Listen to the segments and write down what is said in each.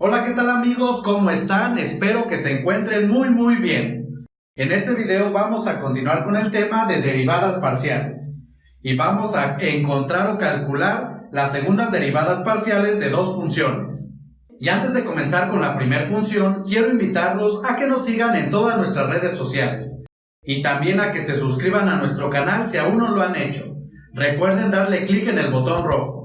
Hola, ¿qué tal amigos? ¿Cómo están? Espero que se encuentren muy bien. En este video vamos a continuar con el tema de derivadas parciales y vamos a encontrar o calcular las segundas derivadas parciales de dos funciones. Y antes de comenzar con la primera función, quiero invitarlos a que nos sigan en todas nuestras redes sociales y también a que se suscriban a nuestro canal si aún no lo han hecho. Recuerden darle clic en el botón rojo.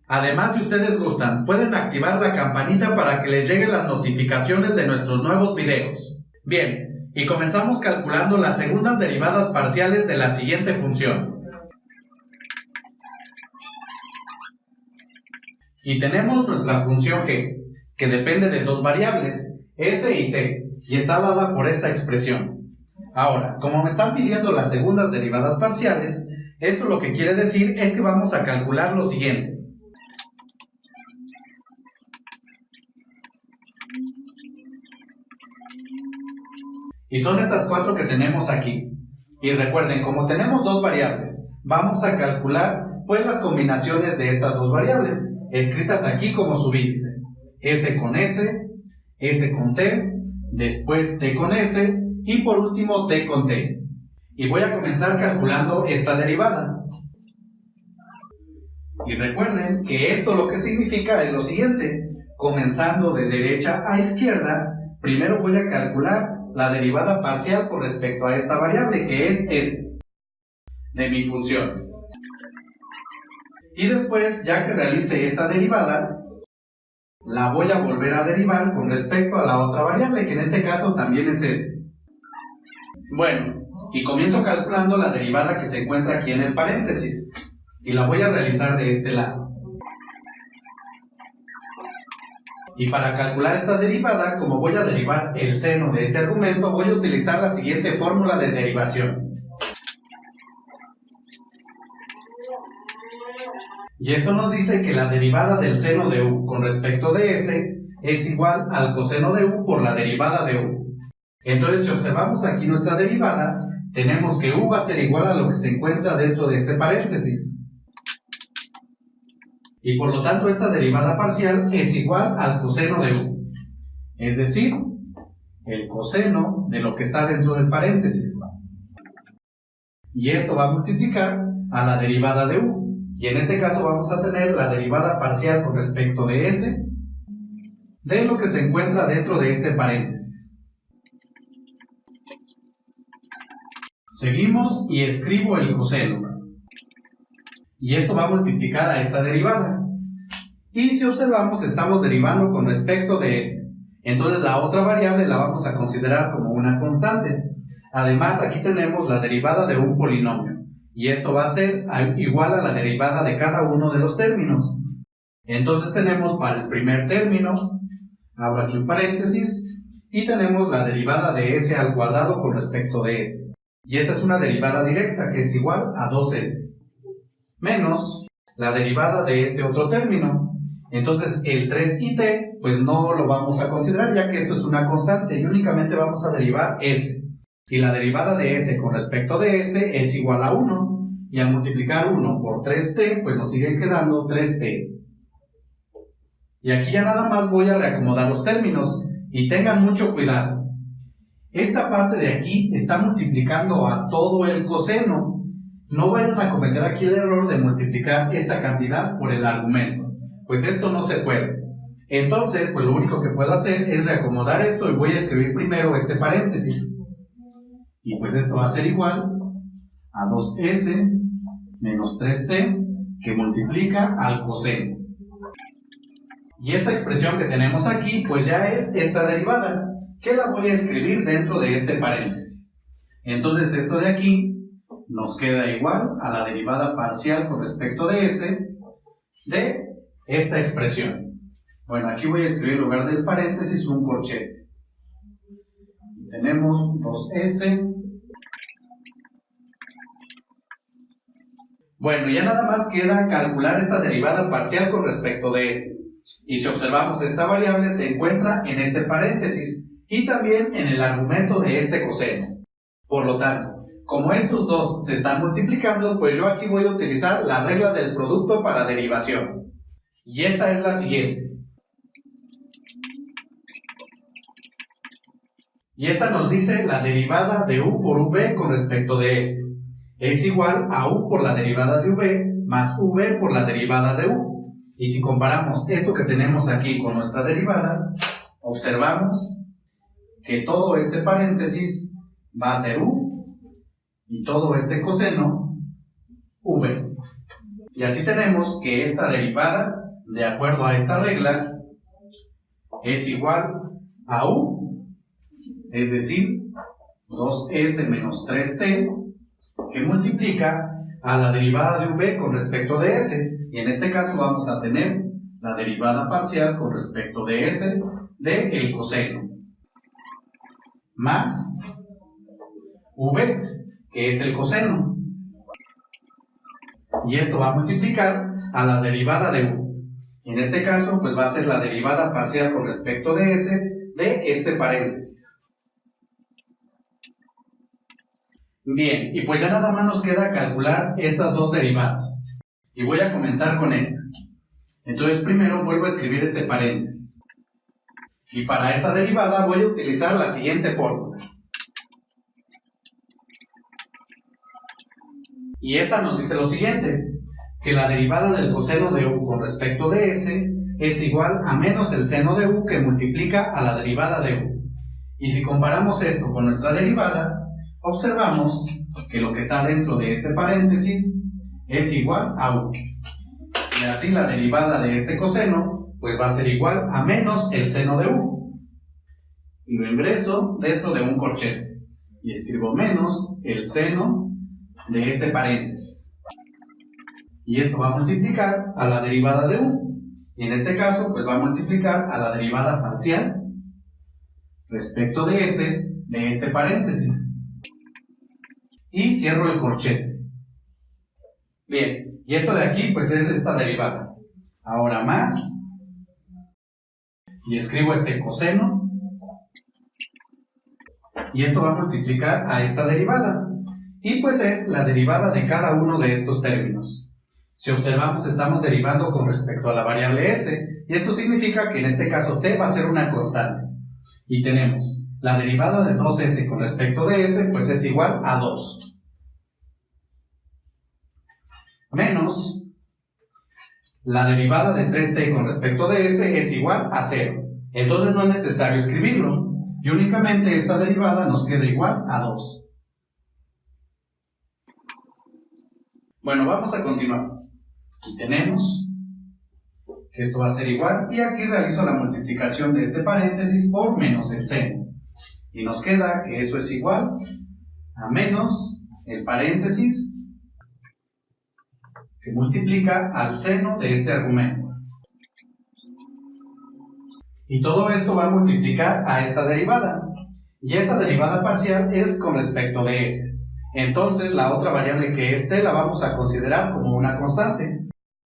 Además, si ustedes gustan, pueden activar la campanita para que les lleguen las notificaciones de nuestros nuevos videos. Bien, y comenzamos calculando las segundas derivadas parciales de la siguiente función. Y tenemos nuestra función g, que depende de dos variables, s y t, y está dada por esta expresión. Ahora, como me están pidiendo las segundas derivadas parciales, esto lo que quiere decir es que vamos a calcular lo siguiente. Y son estas cuatro que tenemos aquí. Y recuerden, como tenemos dos variables, vamos a calcular pues las combinaciones de estas dos variables, escritas aquí como subíndice. S con S, S con T, después T con S y por último T con T. Y voy a comenzar calculando esta derivada. Y recuerden que esto lo que significa es lo siguiente. Comenzando de derecha a izquierda, primero voy a calcular la derivada parcial con respecto a esta variable que es s de mi función. Y después, ya que realice esta derivada, la voy a volver a derivar con respecto a la otra variable, que en este caso también es s. Bueno, y comienzo calculando la derivada que se encuentra aquí en el paréntesis, y la voy a realizar de este lado. Y para calcular esta derivada, como voy a derivar el seno de este argumento, voy a utilizar la siguiente fórmula de derivación. Y esto nos dice que la derivada del seno de u con respecto de s es igual al coseno de u por la derivada de u. Entonces, si observamos aquí nuestra derivada, tenemos que u va a ser igual a lo que se encuentra dentro de este paréntesis. Y por lo tanto esta derivada parcial es igual al coseno de u, es decir, el coseno de lo que está dentro del paréntesis. Y esto va a multiplicar a la derivada de u, y en este caso vamos a tener la derivada parcial con respecto de s de lo que se encuentra dentro de este paréntesis. Seguimos y escribo el coseno. Y esto va a multiplicar a esta derivada. Y si observamos, estamos derivando con respecto de s. Entonces la otra variable la vamos a considerar como una constante. Además, aquí tenemos la derivada de un polinomio. Y esto va a ser igual a la derivada de cada uno de los términos. Entonces tenemos para el primer término, abro aquí un paréntesis, y tenemos la derivada de s al cuadrado con respecto de s. Y esta es una derivada directa que es igual a 2s. Menos la derivada de este otro término. Entonces el 3t pues no lo vamos a considerar, ya que esto es una constante y únicamente vamos a derivar s. Y la derivada de s con respecto de s es igual a 1. Y al multiplicar 1 por 3t pues nos sigue quedando 3t. Y aquí ya nada más voy a reacomodar los términos. Y tengan mucho cuidado. Esta parte de aquí está multiplicando a todo el coseno. No vayan a cometer aquí el error de multiplicar esta cantidad por el argumento, pues esto no se puede. Entonces, pues lo único que puedo hacer es reacomodar esto y voy a escribir primero este paréntesis. Y pues esto va a ser igual a 2s menos 3t que multiplica al coseno. Y esta expresión que tenemos aquí, pues ya es esta derivada, que la voy a escribir dentro de este paréntesis. Entonces esto de aquí nos queda igual a la derivada parcial con respecto de s de esta expresión. Bueno, aquí voy a escribir en lugar del paréntesis un corchete. Tenemos 2s. Bueno, ya nada más queda calcular esta derivada parcial con respecto de s. Y si observamos, esta variable se encuentra en este paréntesis y también en el argumento de este coseno. Por lo tanto, como estos dos se están multiplicando, pues yo aquí voy a utilizar la regla del producto para derivación. Y esta es la siguiente. Y esta nos dice la derivada de u por v con respecto de s. Es igual a u por la derivada de v más v por la derivada de u. Y si comparamos esto que tenemos aquí con nuestra derivada, observamos que todo este paréntesis va a ser u y todo este coseno v. Y así tenemos que esta derivada, de acuerdo a esta regla, es igual a u, es decir, 2s menos 3t, que multiplica a la derivada de v con respecto de s. Y en este caso vamos a tener la derivada parcial con respecto de s de el coseno, más v, que es el coseno. Y esto va a multiplicar a la derivada de u. Y en este caso, pues va a ser la derivada parcial con respecto de s de este paréntesis. Bien, y pues ya nada más nos queda calcular estas dos derivadas. Y voy a comenzar con esta. Entonces primero vuelvo a escribir este paréntesis. Y para esta derivada voy a utilizar la siguiente fórmula. Y esta nos dice lo siguiente, que la derivada del coseno de u con respecto de s es igual a menos el seno de u que multiplica a la derivada de u. Y si comparamos esto con nuestra derivada, observamos que lo que está dentro de este paréntesis es igual a u. Y así la derivada de este coseno pues va a ser igual a menos el seno de u. Y lo ingreso dentro de un corchete. Y escribo menos el seno de este paréntesis. Y esto va a multiplicar a la derivada de u. Y en este caso pues va a multiplicar a la derivada parcial respecto de s de este paréntesis. Y cierro el corchete. Bien, y esto de aquí pues es esta derivada. Ahora más, y escribo este coseno, y esto va a multiplicar a esta derivada. Y pues es la derivada de cada uno de estos términos. Si observamos, estamos derivando con respecto a la variable s, y esto significa que en este caso t va a ser una constante. Y tenemos la derivada de 2s con respecto de s, pues es igual a 2. Menos la derivada de 3t con respecto de s es igual a 0. Entonces no es necesario escribirlo, y únicamente esta derivada nos queda igual a 2. Bueno, vamos a continuar. Y tenemos que esto va a ser igual, y aquí realizo la multiplicación de este paréntesis por menos el seno. Y nos queda que eso es igual a menos el paréntesis que multiplica al seno de este argumento. Y todo esto va a multiplicar a esta derivada. Y esta derivada parcial es con respecto de s. Entonces la otra variable que es t la vamos a considerar como una constante.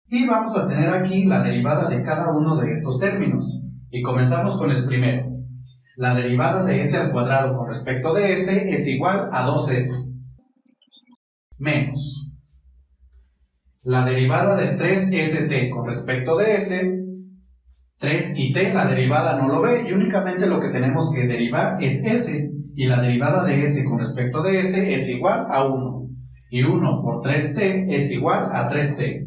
Y vamos a tener aquí la derivada de cada uno de estos términos. Y comenzamos con el primero. La derivada de s al cuadrado con respecto de s es igual a 2s. Menos la derivada de 3st con respecto de s, 3 y t, la derivada no lo ve, y únicamente lo que tenemos que derivar es s, y la derivada de s con respecto de s es igual a 1, y 1 por 3t es igual a 3t.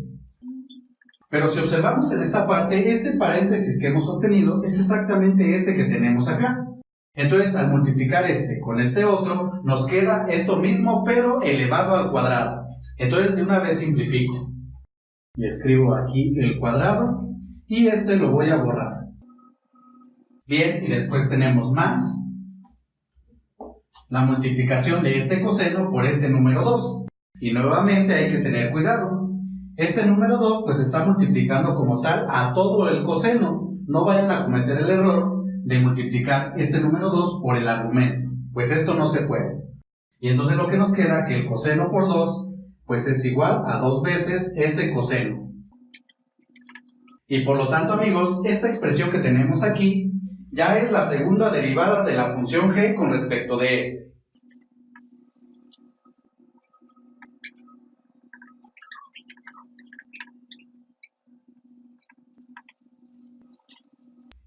Pero si observamos en esta parte, este paréntesis que hemos obtenido es exactamente este que tenemos acá. Entonces, al multiplicar este con este otro, nos queda esto mismo, pero elevado al cuadrado. Entonces, de una vez simplifico. Y escribo aquí el cuadrado, y este lo voy a borrar. Bien, y después tenemos más la multiplicación de este coseno por este número 2. Y nuevamente hay que tener cuidado. Este número 2 pues está multiplicando como tal a todo el coseno. No vayan a cometer el error de multiplicar este número 2 por el argumento, pues esto no se puede. Y entonces lo que nos queda que el coseno por 2 pues es igual a 2 veces ese coseno. Y por lo tanto, amigos, esta expresión que tenemos aquí ya es la segunda derivada de la función g con respecto de s.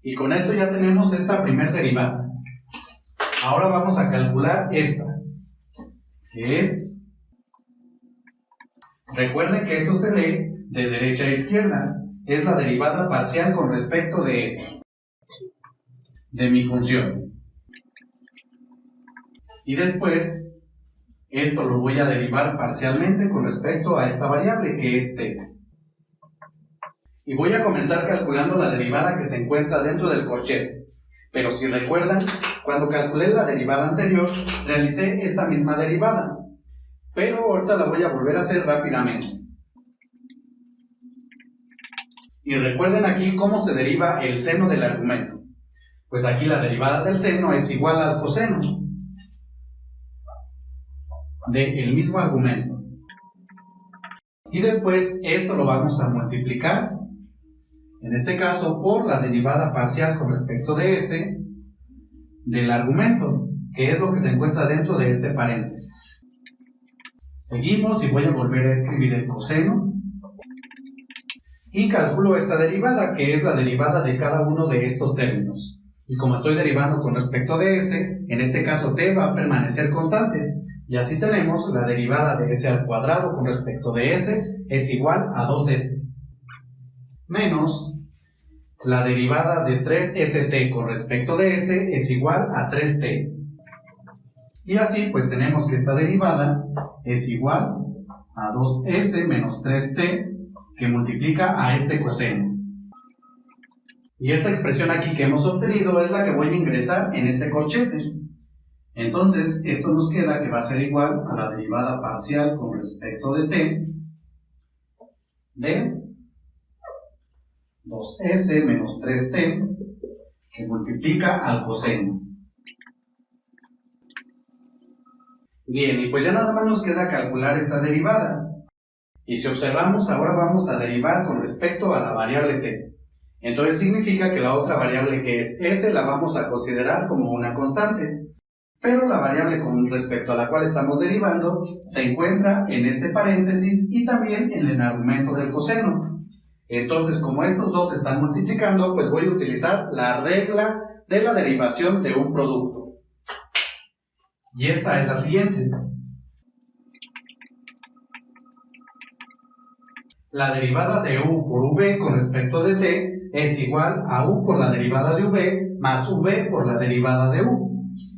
Y con esto ya tenemos esta primera derivada. Ahora vamos a calcular esta, que es... Recuerden que esto se lee de derecha a izquierda. Es la derivada parcial con respecto de S, de mi función. Y después, esto lo voy a derivar parcialmente con respecto a esta variable que es t. Y voy a comenzar calculando la derivada que se encuentra dentro del corchete. Pero si recuerdan, cuando calculé la derivada anterior, realicé esta misma derivada. Pero ahorita la voy a volver a hacer rápidamente. Y recuerden aquí cómo se deriva el seno del argumento. Pues aquí la derivada del seno es igual al coseno del mismo argumento. Y después esto lo vamos a multiplicar, en este caso, por la derivada parcial con respecto de S del argumento, que es lo que se encuentra dentro de este paréntesis. Seguimos y voy a volver a escribir el coseno. Y calculo esta derivada, que es la derivada de cada uno de estos términos. Y como estoy derivando con respecto de S, en este caso t va a permanecer constante. Y así tenemos la derivada de S al cuadrado con respecto de S es igual a 2S. Menos la derivada de 3st con respecto de S es igual a 3t. Y así pues tenemos que esta derivada es igual a 2S menos 3t que multiplica a este coseno. Y esta expresión aquí que hemos obtenido es la que voy a ingresar en este corchete. Entonces, esto nos queda que va a ser igual a la derivada parcial con respecto de t de 2s menos 3t que multiplica al coseno. Bien, y pues ya nada más nos queda calcular esta derivada. Y si observamos, ahora vamos a derivar con respecto a la variable t. Entonces significa que la otra variable que es s la vamos a considerar como una constante. Pero la variable con respecto a la cual estamos derivando se encuentra en este paréntesis y también en el argumento del coseno. Entonces, como estos dos se están multiplicando, pues voy a utilizar la regla de la derivación de un producto. Y esta es la siguiente. La derivada de u por v con respecto de t es igual a u por la derivada de v más v por la derivada de u.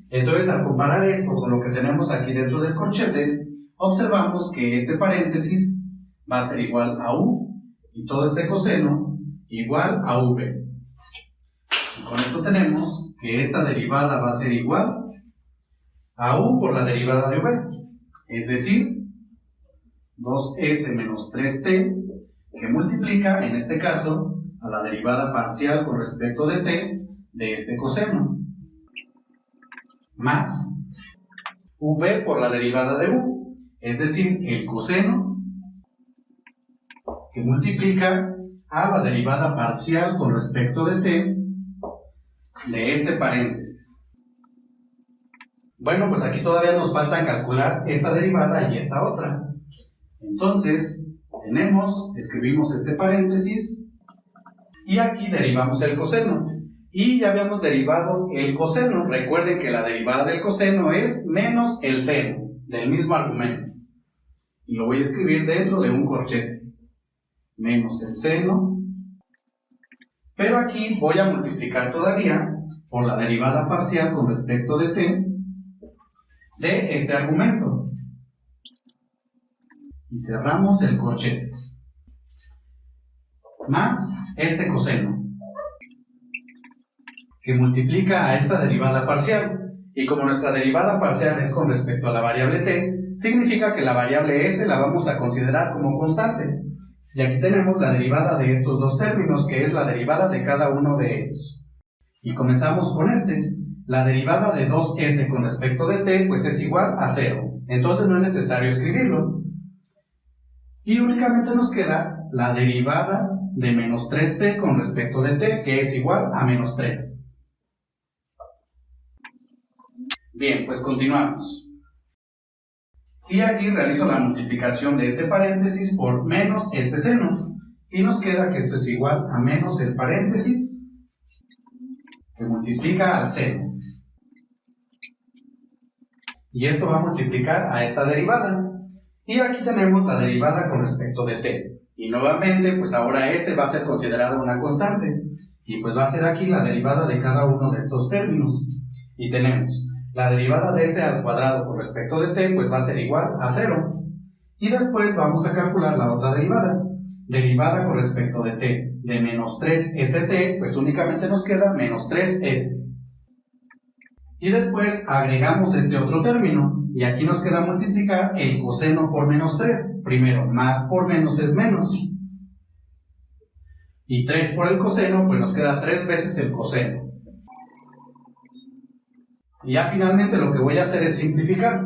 Entonces, al comparar esto con lo que tenemos aquí dentro del corchete, observamos que este paréntesis va a ser igual a u y todo este coseno igual a v. Y con esto tenemos que esta derivada va a ser igual a u por la derivada de v, es decir, 2s menos 3t, que multiplica, en este caso, a la derivada parcial con respecto de t de este coseno, más v por la derivada de u, es decir, el coseno que multiplica a la derivada parcial con respecto de t de este paréntesis. Bueno, pues aquí todavía nos falta calcular esta derivada y esta otra. Entonces, escribimos este paréntesis y aquí derivamos el coseno. Y ya habíamos derivado el coseno. Recuerden que la derivada del coseno es menos el seno del mismo argumento. Y lo voy a escribir dentro de un corchete. Menos el seno. Pero aquí voy a multiplicar todavía por la derivada parcial con respecto de t de este argumento. Y cerramos el corchete. Más este coseno, que multiplica a esta derivada parcial. Y como nuestra derivada parcial es con respecto a la variable t, significa que la variable s la vamos a considerar como constante. Y aquí tenemos la derivada de estos dos términos, que es la derivada de cada uno de ellos. Y comenzamos con este. La derivada de 2s con respecto de t, pues es igual a 0. Entonces no es necesario escribirlo. Y únicamente nos queda la derivada de menos 3t con respecto de t, que es igual a menos 3. Bien, pues continuamos. Y aquí realizo la multiplicación de este paréntesis por menos este seno. Y nos queda que esto es igual a menos el paréntesis que multiplica al seno. y esto va a multiplicar a esta derivada. Y aquí tenemos la derivada con respecto de t. Y nuevamente, pues ahora s va a ser considerada una constante. Y pues va a ser aquí la derivada de cada uno de estos términos. Y tenemos la derivada de s al cuadrado con respecto de t, pues va a ser igual a 0. Y después vamos a calcular la otra derivada. Derivada con respecto de t de menos 3st, pues únicamente nos queda menos 3s. Y después agregamos este otro término. Y aquí nos queda multiplicar el coseno por menos 3. Primero, más por menos es menos. Y 3 por el coseno, pues nos queda 3 veces el coseno. Y ya finalmente lo que voy a hacer es simplificar.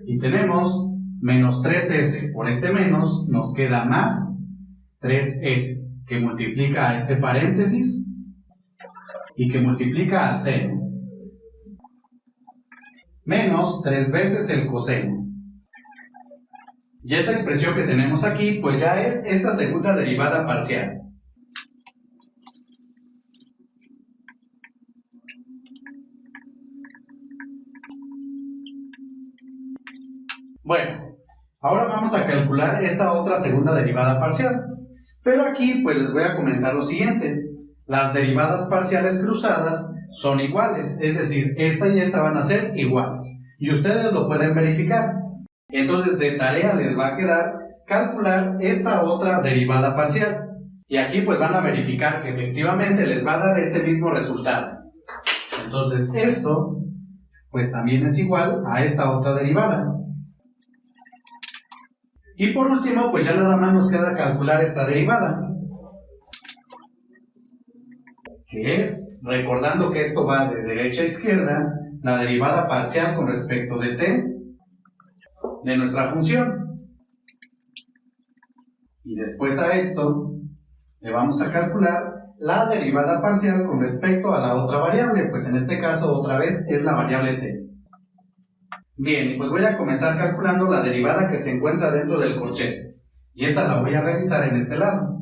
Y tenemos menos 3s por este menos, nos queda más 3s, que multiplica a este paréntesis y que multiplica al seno. Menos 3 veces el coseno. Y esta expresión que tenemos aquí, pues ya es esta segunda derivada parcial. Bueno, ahora vamos a calcular esta otra segunda derivada parcial. Pero aquí pues les voy a comentar lo siguiente. Las derivadas parciales cruzadas son iguales, es decir, esta y esta van a ser iguales. Y ustedes lo pueden verificar. Entonces de tarea les va a quedar calcular esta otra derivada parcial. Y aquí pues van a verificar que efectivamente les va a dar este mismo resultado. Entonces esto pues también es igual a esta otra derivada. Y por último, pues ya nada más nos queda calcular esta derivada, que es, recordando que esto va de derecha a izquierda, la derivada parcial con respecto de t de nuestra función. Y después a esto le vamos a calcular la derivada parcial con respecto a la otra variable, pues en este caso otra vez es la variable t. Bien, pues voy a comenzar calculando la derivada que se encuentra dentro del corchete. Y esta la voy a realizar en este lado.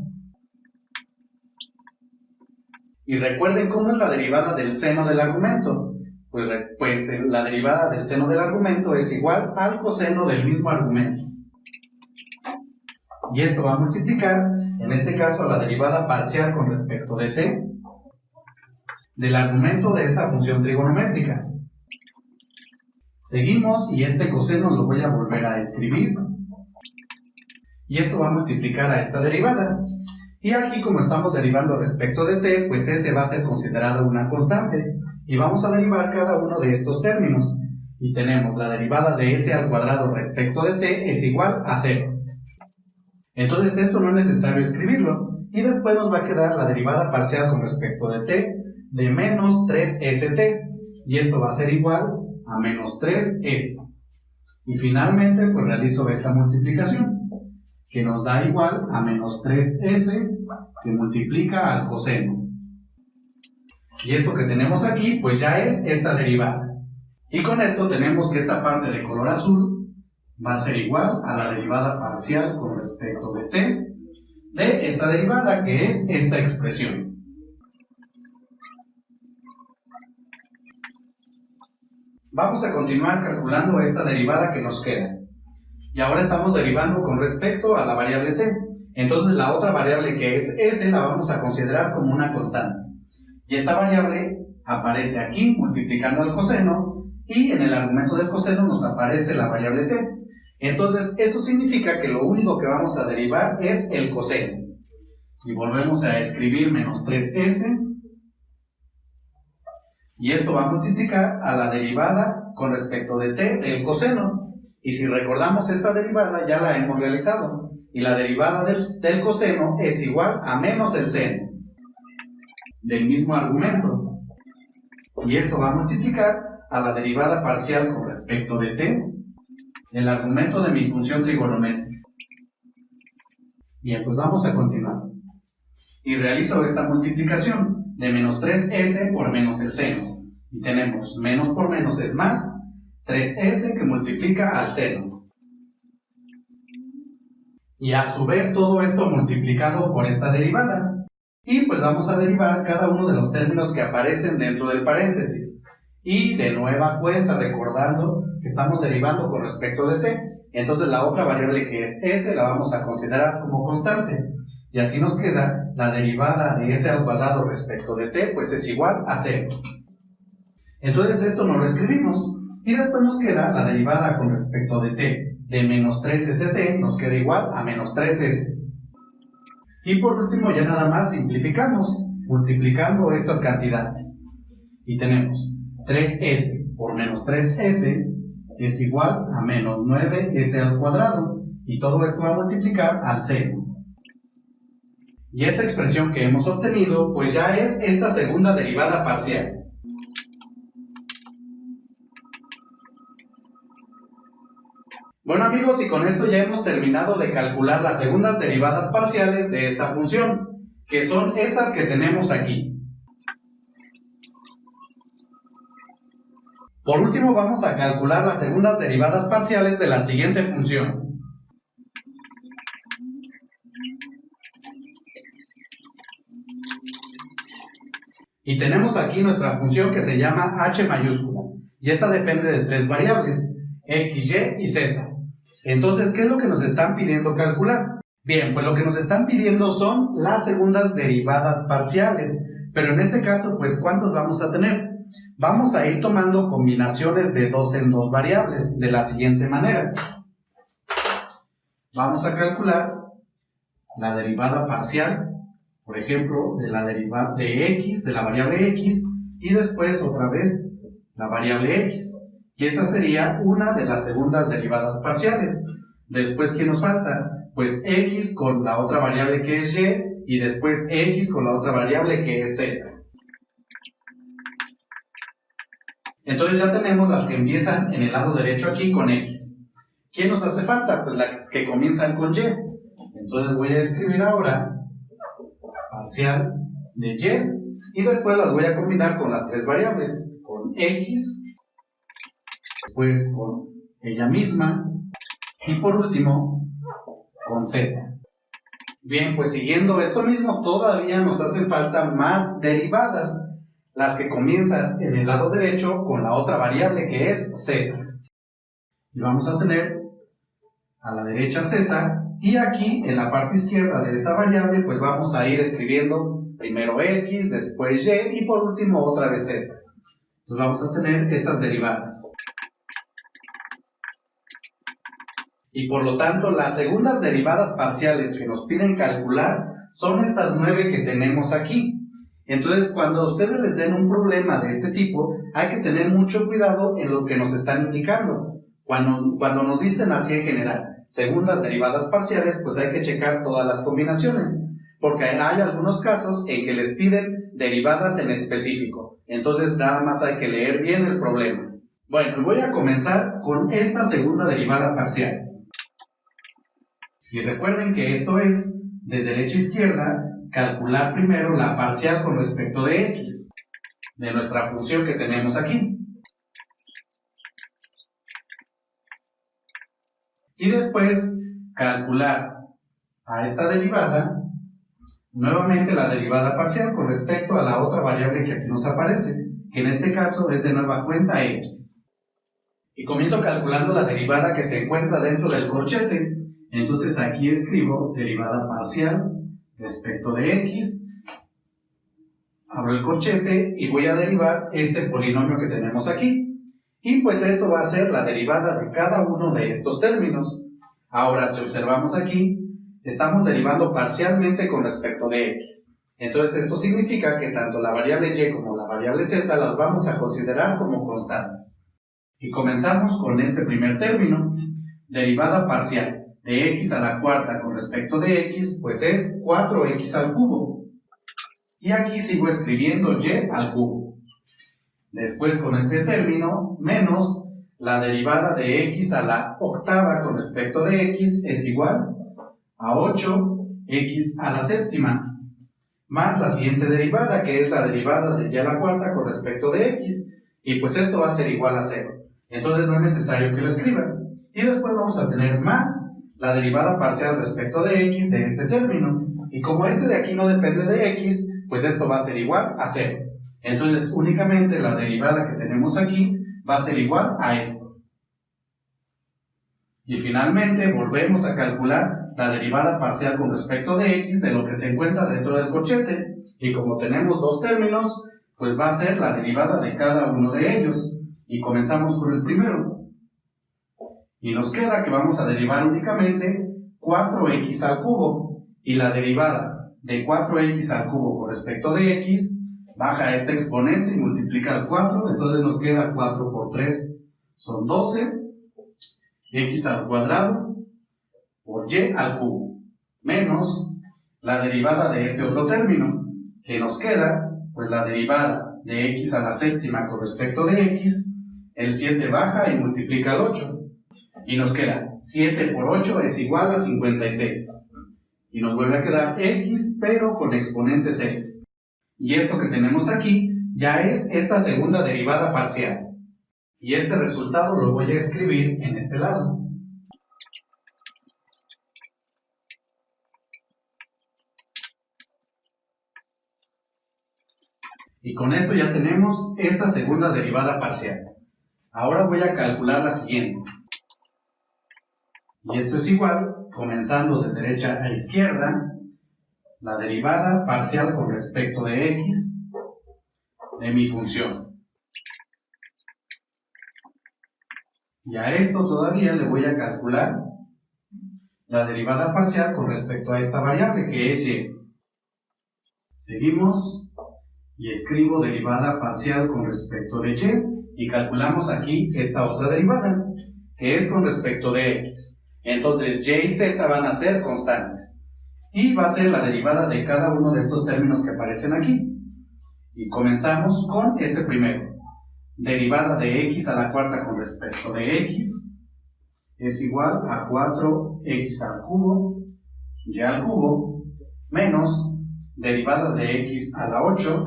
Y recuerden cómo es la derivada del seno del argumento. Pues la derivada del seno del argumento es igual al coseno del mismo argumento. Y esto va a multiplicar, en este caso, la derivada parcial con respecto de t del argumento de esta función trigonométrica. Seguimos y este coseno lo voy a volver a escribir. Y esto va a multiplicar a esta derivada. Y aquí, como estamos derivando respecto de t, pues s va a ser considerado una constante. Y vamos a derivar cada uno de estos términos. Y tenemos la derivada de s al cuadrado respecto de t es igual a 0. Entonces esto no es necesario escribirlo. Y después nos va a quedar la derivada parcial con respecto de t de menos 3st. Y esto va a ser igual a menos 3s. Y finalmente pues realizo esta multiplicación, que nos da igual a menos 3s que multiplica al coseno. Y esto que tenemos aquí pues ya es esta derivada. Y con esto tenemos que esta parte de color azul va a ser igual a la derivada parcial con respecto de t de esta derivada, que es esta expresión. Vamos a continuar calculando esta derivada que nos queda. Y ahora estamos derivando con respecto a la variable t. Entonces la otra variable, que es s, la vamos a considerar como una constante. Y esta variable aparece aquí multiplicando al coseno, y en el argumento del coseno nos aparece la variable t. Entonces eso significa que lo único que vamos a derivar es el coseno. Y volvemos a escribir menos 3s. Y esto va a multiplicar a la derivada con respecto de t del coseno. Y si recordamos, esta derivada ya la hemos realizado. Y la derivada del coseno es igual a menos el seno del mismo argumento. Y esto va a multiplicar a la derivada parcial con respecto de t el argumento de mi función trigonométrica. Bien, pues vamos a continuar. Y realizo esta multiplicación de menos 3s por menos el seno. Y tenemos menos por menos es más, 3s que multiplica al seno. Y a su vez todo esto multiplicado por esta derivada. Y pues vamos a derivar cada uno de los términos que aparecen dentro del paréntesis. Y de nueva cuenta, recordando que estamos derivando con respecto de t, entonces la otra variable que es s la vamos a considerar como constante. Y así nos queda la derivada de s al cuadrado respecto de t, pues es igual a 0. Entonces esto no lo escribimos. Y después nos queda la derivada con respecto de t de menos 3st, nos queda igual a menos 3s. Y por último ya nada más simplificamos, multiplicando estas cantidades. Y tenemos 3s por menos 3s es igual a menos 9s al cuadrado. Y todo esto va a multiplicar al 0. Y esta expresión que hemos obtenido, pues ya es esta segunda derivada parcial. Bueno amigos, y con esto ya hemos terminado de calcular las segundas derivadas parciales de esta función, que son estas que tenemos aquí. Por último vamos a calcular las segundas derivadas parciales de la siguiente función. Y tenemos aquí nuestra función que se llama h mayúscula, y esta depende de tres variables, x, y y z. Entonces, ¿qué es lo que nos están pidiendo calcular? Bien, pues lo que nos están pidiendo son las segundas derivadas parciales, pero en este caso, pues, ¿cuántas vamos a tener? Vamos a ir tomando combinaciones de 2 en 2 variables, de la siguiente manera. Vamos a calcular la derivada parcial, por ejemplo, de la derivada de x, de la variable x, y después otra vez la variable x. Y esta sería una de las segundas derivadas parciales. Después, ¿qué nos falta? Pues x con la otra variable que es y, y después x con la otra variable que es z. Entonces ya tenemos las que empiezan en el lado derecho aquí con x. ¿Qué nos hace falta? Pues las que comienzan con y. Entonces voy a escribir ahora parcial de y después las voy a combinar con las tres variables, con x, después con ella misma y por último con z. Bien, pues siguiendo esto mismo todavía nos hacen falta más derivadas, las que comienzan en el lado derecho con la otra variable que es z. Y vamos a tener a la derecha z y aquí en la parte izquierda de esta variable pues vamos a ir escribiendo primero x, después y por último otra vez z. Entonces vamos a tener estas derivadas. Y por lo tanto las segundas derivadas parciales que nos piden calcular son estas 9 que tenemos aquí. Entonces cuando a ustedes les den un problema de este tipo hay que tener mucho cuidado en lo que nos están indicando. Cuando nos dicen así en general segundas derivadas parciales, pues hay que checar todas las combinaciones, porque hay algunos casos en que les piden derivadas en específico. Entonces nada más hay que leer bien el problema. Bueno, voy a comenzar con esta segunda derivada parcial. Y recuerden que esto es, de derecha a izquierda, calcular primero la parcial con respecto de x, de nuestra función que tenemos aquí. Y después calcular a esta derivada, nuevamente la derivada parcial con respecto a la otra variable que aquí nos aparece, que en este caso es de nueva cuenta x. Y comienzo calculando la derivada que se encuentra dentro del corchete. Entonces aquí escribo derivada parcial respecto de x, abro el corchete y voy a derivar este polinomio que tenemos aquí. Y pues esto va a ser la derivada de cada uno de estos términos. Ahora, si observamos aquí, estamos derivando parcialmente con respecto de x. Entonces esto significa que tanto la variable y como la variable z las vamos a considerar como constantes. Y comenzamos con este primer término, derivada parcial de x a la cuarta con respecto de x, pues es 4x al cubo. Y aquí sigo escribiendo y al cubo. Después con este término, menos la derivada de x a la octava con respecto de x es igual a 8x a la séptima, más la siguiente derivada que es la derivada de y a la cuarta con respecto de x, y pues esto va a ser igual a 0. Entonces no es necesario que lo escriban. Y después vamos a tener más la derivada parcial respecto de x de este término, y como este de aquí no depende de x, pues esto va a ser igual a 0. Entonces únicamente la derivada que tenemos aquí va a ser igual a esto. Y finalmente volvemos a calcular la derivada parcial con respecto de x de lo que se encuentra dentro del corchete. Y como tenemos dos términos, pues va a ser la derivada de cada uno de ellos. Y comenzamos con el primero. Y nos queda que vamos a derivar únicamente 4x al cubo. Y la derivada de 4x al cubo con respecto de x, baja este exponente y multiplica al 4. Entonces nos queda 4 por 3 son 12. X al cuadrado por y al cubo. Menos la derivada de este otro término. Que nos queda, pues la derivada de x a la séptima con respecto de x. El 7 baja y multiplica al 8. Y nos queda 7 por 8 es igual a 56. Y nos vuelve a quedar x, pero con exponente 6. Y esto que tenemos aquí ya es esta segunda derivada parcial. Y este resultado lo voy a escribir en este lado. Y con esto ya tenemos esta segunda derivada parcial. Ahora voy a calcular la siguiente. Y esto es igual, comenzando de derecha a izquierda, la derivada parcial con respecto de x de mi función. Y a esto todavía le voy a calcular la derivada parcial con respecto a esta variable que es y. Seguimos y escribo derivada parcial con respecto de y calculamos aquí esta otra derivada que es con respecto de x. Entonces y y z van a ser constantes y va a ser la derivada de cada uno de estos términos que aparecen aquí. Y comenzamos con este primero. Derivada de x a la cuarta con respecto de x es igual a 4x al cubo y al cubo menos derivada de x a la 8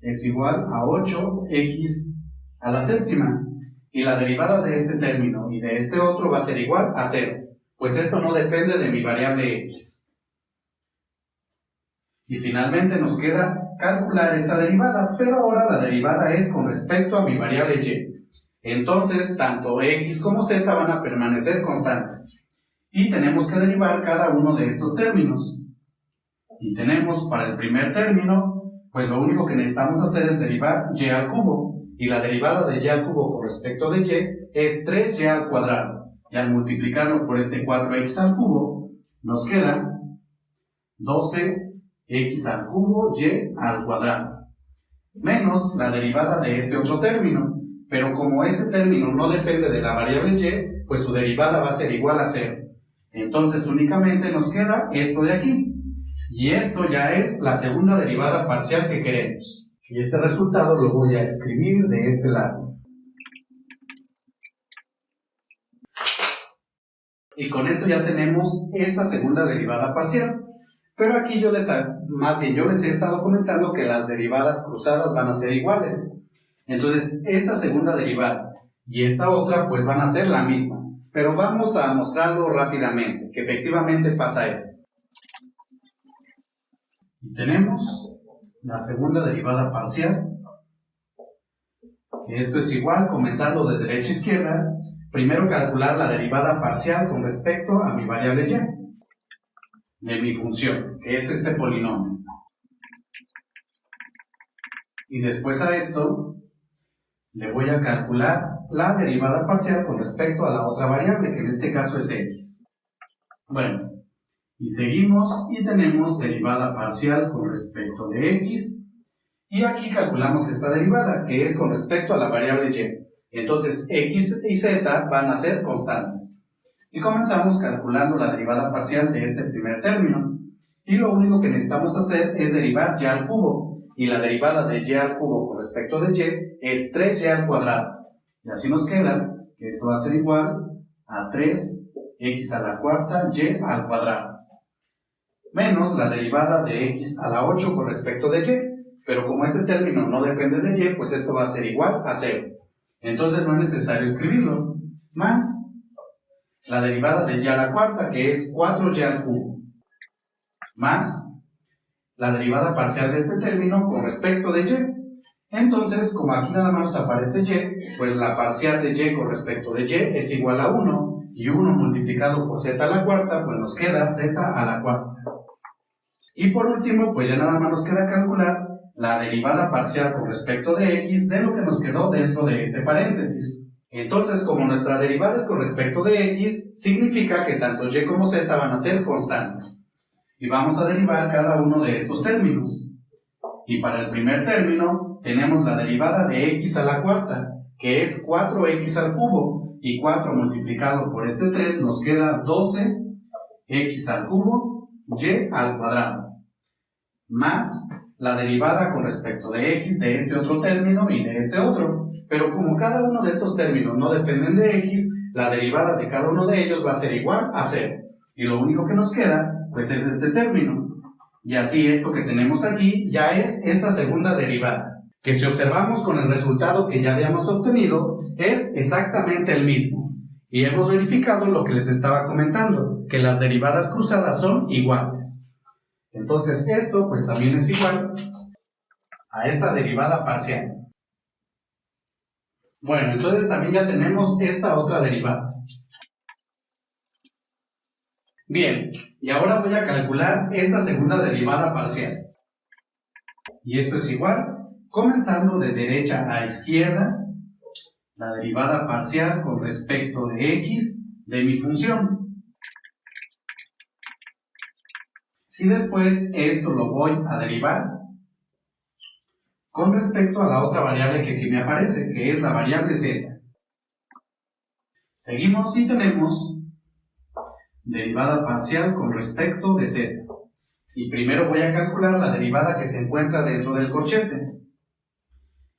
es igual a 8x a la séptima. Y la derivada de este término y de este otro va a ser igual a 0, pues esto no depende de mi variable x. Y finalmente nos queda calcular esta derivada, pero ahora la derivada es con respecto a mi variable y. Entonces, tanto x como z van a permanecer constantes. Y tenemos que derivar cada uno de estos términos. Y tenemos para el primer término, pues lo único que necesitamos hacer es derivar y al cubo. Y la derivada de y al cubo con respecto de y es 3y al cuadrado. Y al multiplicarlo por este 4x al cubo, nos queda 12x al cubo y al cuadrado. Menos la derivada de este otro término. Pero como este término no depende de la variable y, pues su derivada va a ser igual a 0. Entonces únicamente nos queda esto de aquí. Y esto ya es la segunda derivada parcial que queremos. Y este resultado lo voy a escribir de este lado. Y con esto ya tenemos esta segunda derivada parcial. Pero aquí yo les he estado comentando que las derivadas cruzadas van a ser iguales. Entonces, esta segunda derivada y esta otra pues van a ser la misma. Pero vamos a mostrarlo rápidamente, que efectivamente pasa esto. Y tenemos la segunda derivada parcial, que esto es igual, comenzando de derecha a izquierda, primero calcular la derivada parcial con respecto a mi variable y, de mi función, que es este polinomio. Y después a esto, le voy a calcular la derivada parcial con respecto a la otra variable, que en este caso es x. Bueno, y seguimos y tenemos derivada parcial con respecto de x. Y aquí calculamos esta derivada, que es con respecto a la variable y. Entonces, x y z van a ser constantes. Y comenzamos calculando la derivada parcial de este primer término. Y lo único que necesitamos hacer es derivar y al cubo. Y la derivada de y al cubo con respecto de y es 3y al cuadrado. Y así nos queda que esto va a ser igual a 3x a la cuarta y al cuadrado. Menos la derivada de x a la 8 con respecto de y, pero como este término no depende de y, pues esto va a ser igual a 0. Entonces no es necesario escribirlo. Más la derivada de y a la cuarta, que es 4y al cubo. Más la derivada parcial de este término con respecto de y. Entonces, como aquí nada más nos aparece y, pues la parcial de y con respecto de y es igual a 1, y 1 multiplicado por z a la cuarta, pues nos queda z a la cuarta. Y por último, pues ya nada más nos queda calcular la derivada parcial con respecto de x de lo que nos quedó dentro de este paréntesis. Entonces, como nuestra derivada es con respecto de x, significa que tanto y como z van a ser constantes. Y vamos a derivar cada uno de estos términos. Y para el primer término, tenemos la derivada de x a la cuarta, que es 4x al cubo, y 4 multiplicado por este 3 nos queda 12x al cubo, y al cuadrado, más la derivada con respecto de x de este otro término y de este otro. Pero como cada uno de estos términos no dependen de x, la derivada de cada uno de ellos va a ser igual a 0. Y lo único que nos queda, pues es este término. Y así esto que tenemos aquí ya es esta segunda derivada, que si observamos con el resultado que ya habíamos obtenido, es exactamente el mismo. Y hemos verificado lo que les estaba comentando, que las derivadas cruzadas son iguales. Entonces esto pues también es igual a esta derivada parcial. Bueno, entonces también ya tenemos esta otra derivada. Bien, y ahora voy a calcular esta segunda derivada parcial. Y esto es igual, comenzando de derecha a izquierda, la derivada parcial con respecto de x de mi función. Y después esto lo voy a derivar con respecto a la otra variable que aquí me aparece, que es la variable z. Seguimos y tenemos derivada parcial con respecto de z. Y primero voy a calcular la derivada que se encuentra dentro del corchete.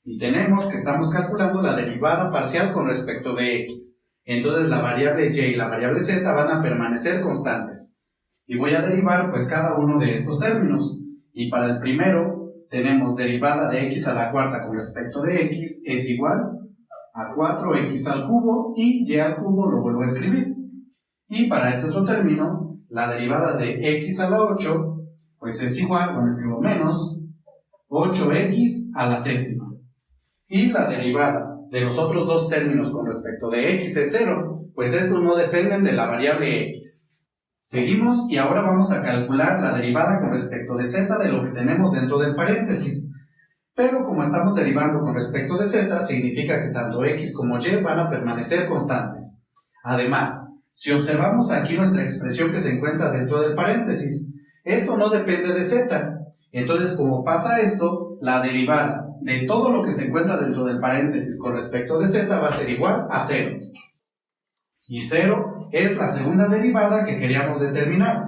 Y tenemos que estamos calculando la derivada parcial con respecto de x. Entonces la variable y y la variable z van a permanecer constantes. Y voy a derivar pues cada uno de estos términos. Y para el primero tenemos derivada de x a la cuarta con respecto de x es igual a 4x al cubo y y al cubo lo vuelvo a escribir. Y para este otro término, la derivada de x a la 8 pues es igual, bueno, escribo menos 8x a la séptima. Y la derivada de los otros dos términos con respecto de x es 0, pues estos no dependen de la variable x. Seguimos y ahora vamos a calcular la derivada con respecto de z de lo que tenemos dentro del paréntesis. Pero como estamos derivando con respecto de z, significa que tanto x como y van a permanecer constantes. Además, si observamos aquí nuestra expresión que se encuentra dentro del paréntesis, esto no depende de z. Entonces, como pasa esto, la derivada de todo lo que se encuentra dentro del paréntesis con respecto de z va a ser igual a 0. Y 0 es la segunda derivada que queríamos determinar.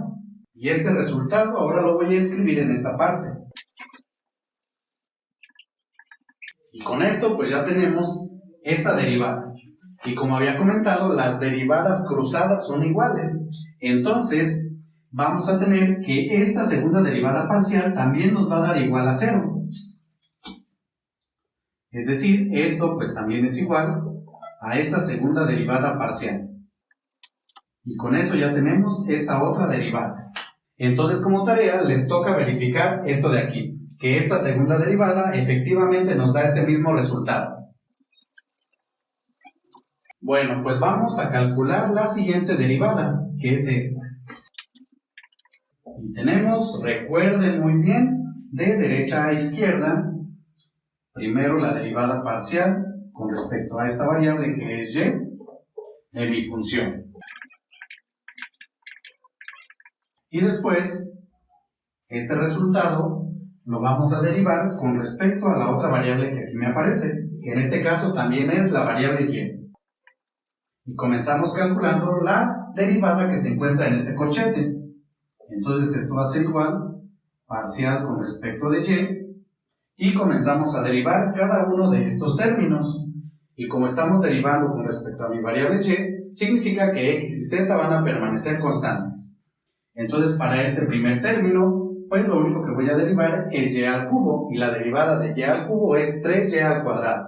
Y este resultado ahora lo voy a escribir en esta parte. Y con esto pues ya tenemos esta derivada. Y como había comentado, las derivadas cruzadas son iguales. Entonces, vamos a tener que esta segunda derivada parcial también nos va a dar igual a 0. Es decir, esto pues también es igual a esta segunda derivada parcial. Y con eso ya tenemos esta otra derivada. Entonces, como tarea, les toca verificar esto de aquí, que esta segunda derivada efectivamente nos da este mismo resultado. Bueno, pues vamos a calcular la siguiente derivada, que es esta. Y tenemos, recuerden muy bien, de derecha a izquierda, primero la derivada parcial con respecto a esta variable que es y de mi función. Y después, este resultado lo vamos a derivar con respecto a la otra variable que aquí me aparece, que en este caso también es la variable y. Y comenzamos calculando la derivada que se encuentra en este corchete. Entonces esto va a ser igual, parcial con respecto de y comenzamos a derivar cada uno de estos términos. Y como estamos derivando con respecto a mi variable y, significa que x y z van a permanecer constantes. Entonces para este primer término, pues lo único que voy a derivar es y al cubo, y la derivada de y al cubo es 3y al cuadrado.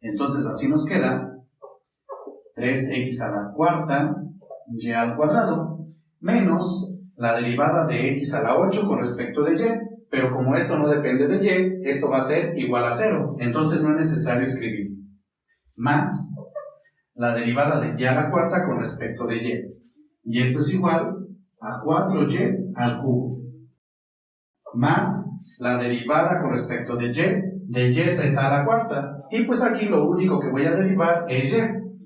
Entonces así nos queda 3x a la cuarta y al cuadrado menos la derivada de x a la 8 con respecto de y, pero como esto no depende de y, esto va a ser igual a 0, entonces no es necesario escribir. Más la derivada de y a la cuarta con respecto de y esto es igual a 4y al cubo, más la derivada con respecto de yz a la cuarta, y pues aquí lo único que voy a derivar es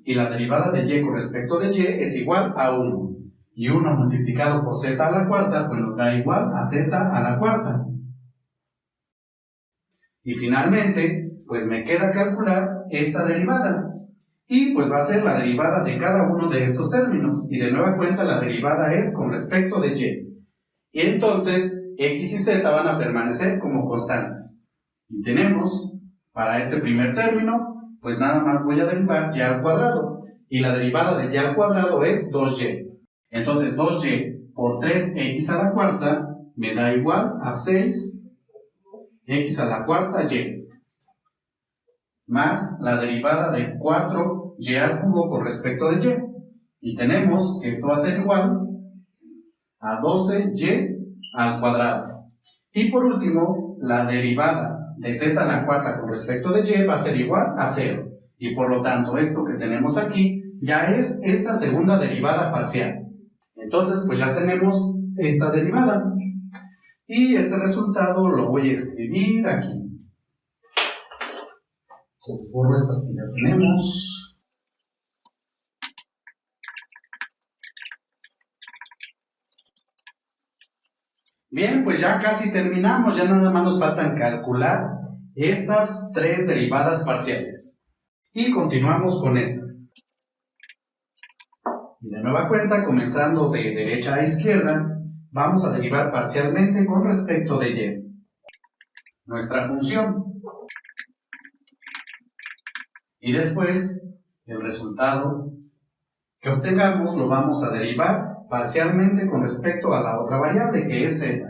y la derivada de y con respecto de y es igual a 1, y 1 multiplicado por z a la cuarta pues nos da igual a z a la cuarta. Y finalmente, pues me queda calcular esta derivada, y pues va a ser la derivada de cada uno de estos términos, y de nueva cuenta la derivada es con respecto de y entonces x y z van a permanecer como constantes. Y tenemos, para este primer término, pues nada más voy a derivar y al cuadrado, y la derivada de y al cuadrado es 2y. Entonces 2y por 3x a la cuarta me da igual a 6x a la cuarta y, más la derivada de 4y al cubo con respecto de y tenemos que esto va a ser igual a 12y al cuadrado. Y por último, la derivada de z a la cuarta con respecto de y va a ser igual a 0. Y por lo tanto, esto que tenemos aquí ya es esta segunda derivada parcial. Entonces, pues ya tenemos esta derivada. Y este resultado lo voy a escribir aquí. Entonces, borro estas que ya tenemos. Bien, pues ya casi terminamos, ya nada más nos faltan calcular estas tres derivadas parciales. Y continuamos con esta. Y de nueva cuenta, comenzando de derecha a izquierda, vamos a derivar parcialmente con respecto de y. Nuestra función. Y después, el resultado que obtengamos lo vamos a derivar parcialmente con respecto a la otra variable que es z.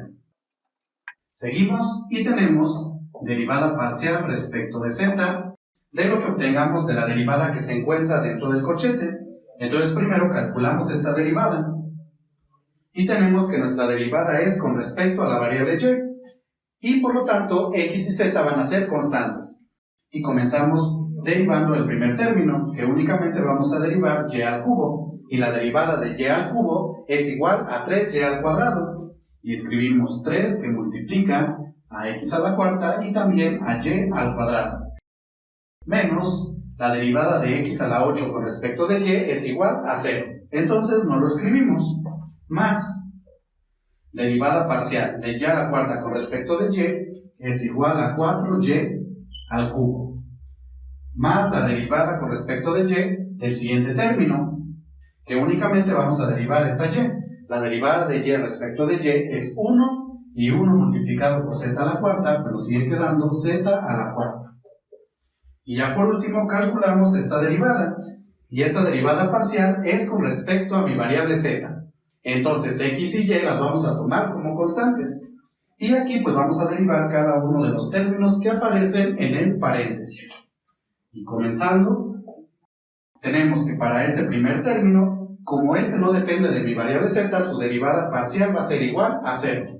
Seguimos y tenemos derivada parcial respecto de z de lo que obtengamos de la derivada que se encuentra dentro del corchete. Entonces primero calculamos esta derivada y tenemos que nuestra derivada es con respecto a la variable y por lo tanto x y z van a ser constantes. Y comenzamos derivando el primer término, que únicamente vamos a derivar y al cubo, y la derivada de y al cubo es igual a 3y al cuadrado, y escribimos 3 que multiplica a x a la cuarta y también a y al cuadrado, menos la derivada de x a la 8 con respecto de y es igual a 0, entonces no lo escribimos, más derivada parcial de y a la cuarta con respecto de y es igual a 4y al cubo, más la derivada con respecto de y del siguiente término, que únicamente vamos a derivar esta y. La derivada de y respecto de y es 1, y 1 multiplicado por z a la cuarta, pues nos sigue quedando z a la cuarta. Y ya por último calculamos esta derivada, y esta derivada parcial es con respecto a mi variable z. Entonces x y y las vamos a tomar como constantes. Y aquí pues vamos a derivar cada uno de los términos que aparecen en el paréntesis. Y comenzando, tenemos que para este primer término, como este no depende de mi variable z, su derivada parcial va a ser igual a 0.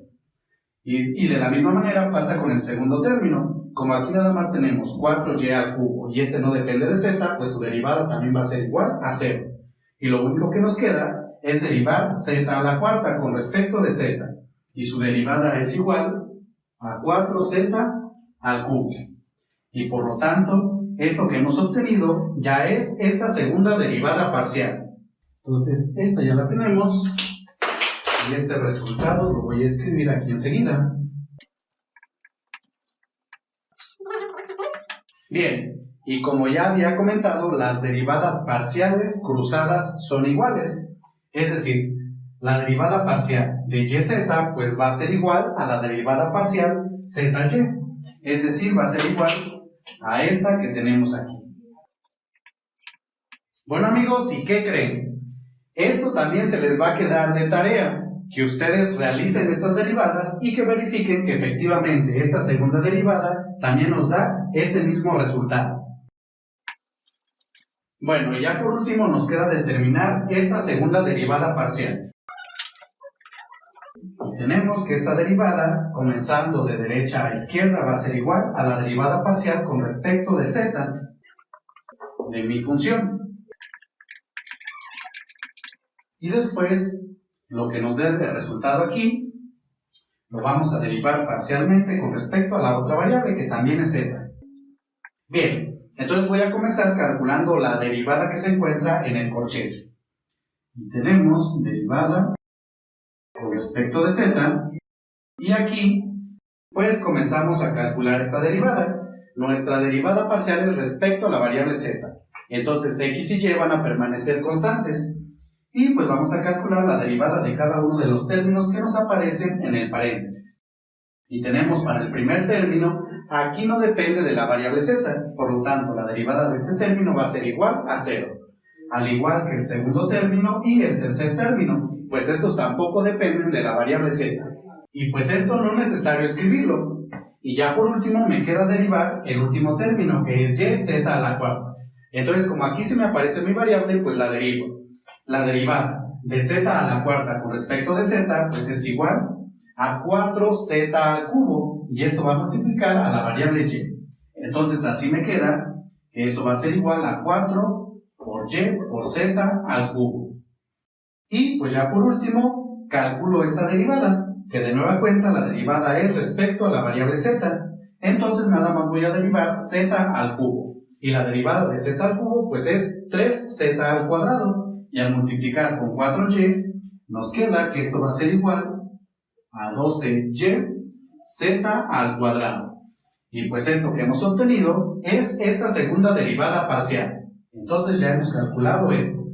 Y de la misma manera pasa con el segundo término. Como aquí nada más tenemos 4y al cubo y este no depende de z, pues su derivada también va a ser igual a 0. Y lo único que nos queda es derivar z a la cuarta con respecto de z. Y su derivada es igual a 4z al cubo. Y por lo tanto, esto que hemos obtenido ya es esta segunda derivada parcial. Entonces, esta ya la tenemos. Y este resultado lo voy a escribir aquí enseguida. Bien, y como ya había comentado, las derivadas parciales cruzadas son iguales. Es decir, la derivada parcial de yz pues va a ser igual a la derivada parcial zy. Es decir, va a ser igual a esta que tenemos aquí. Bueno amigos, ¿y qué creen? Esto también se les va a quedar de tarea, que ustedes realicen estas derivadas y que verifiquen que efectivamente esta segunda derivada también nos da este mismo resultado. Bueno, y ya por último nos queda determinar esta segunda derivada parcial. obtenemos que esta derivada, comenzando de derecha a izquierda, va a ser igual a la derivada parcial con respecto de z de mi función. Y después, lo que nos dé de resultado aquí, lo vamos a derivar parcialmente con respecto a la otra variable que también es z. Bien, entonces voy a comenzar calculando la derivada que se encuentra en el corchete. Y tenemos derivada con respecto de z, y aquí pues comenzamos a calcular esta derivada. Nuestra derivada parcial es respecto a la variable z, entonces x y y van a permanecer constantes, y pues vamos a calcular la derivada de cada uno de los términos que nos aparecen en el paréntesis. Y tenemos para el primer término, aquí no depende de la variable z, por lo tanto la derivada de este término va a ser igual a 0, al igual que el segundo término y el tercer término, pues estos tampoco dependen de la variable z. Y pues esto no es necesario escribirlo. Y ya por último me queda derivar el último término, que es y z a la cuarta. Entonces, como aquí se me aparece mi variable, pues la derivo. La derivada de z a la cuarta con respecto de z, pues es igual a 4z al cubo. Y esto va a multiplicar a la variable y. Entonces así me queda que eso va a ser igual a 4 por y por z al cubo. Y pues ya por último, calculo esta derivada, que de nueva cuenta la derivada es respecto a la variable z. Entonces nada más voy a derivar z al cubo. Y la derivada de z al cubo pues es 3z al cuadrado. Y al multiplicar con 4y, nos queda que esto va a ser igual a 12y z al cuadrado. Y pues esto que hemos obtenido es esta segunda derivada parcial. Entonces ya hemos calculado esto.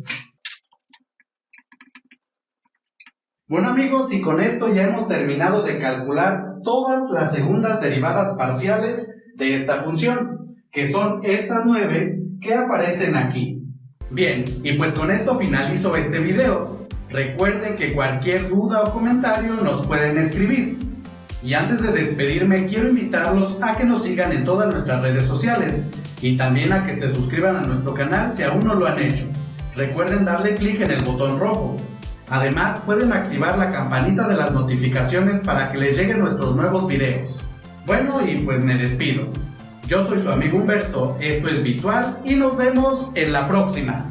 Bueno amigos, y con esto ya hemos terminado de calcular todas las segundas derivadas parciales de esta función, que son estas 9 que aparecen aquí. Bien, y pues con esto finalizo este video. Recuerden que cualquier duda o comentario nos pueden escribir. Y antes de despedirme, quiero invitarlos a que nos sigan en todas nuestras redes sociales y también a que se suscriban a nuestro canal si aún no lo han hecho. Recuerden darle clic en el botón rojo. Además, pueden activar la campanita de las notificaciones para que les lleguen nuestros nuevos videos. Bueno, y pues me despido. Yo soy su amigo Humberto, esto es Virtual y nos vemos en la próxima.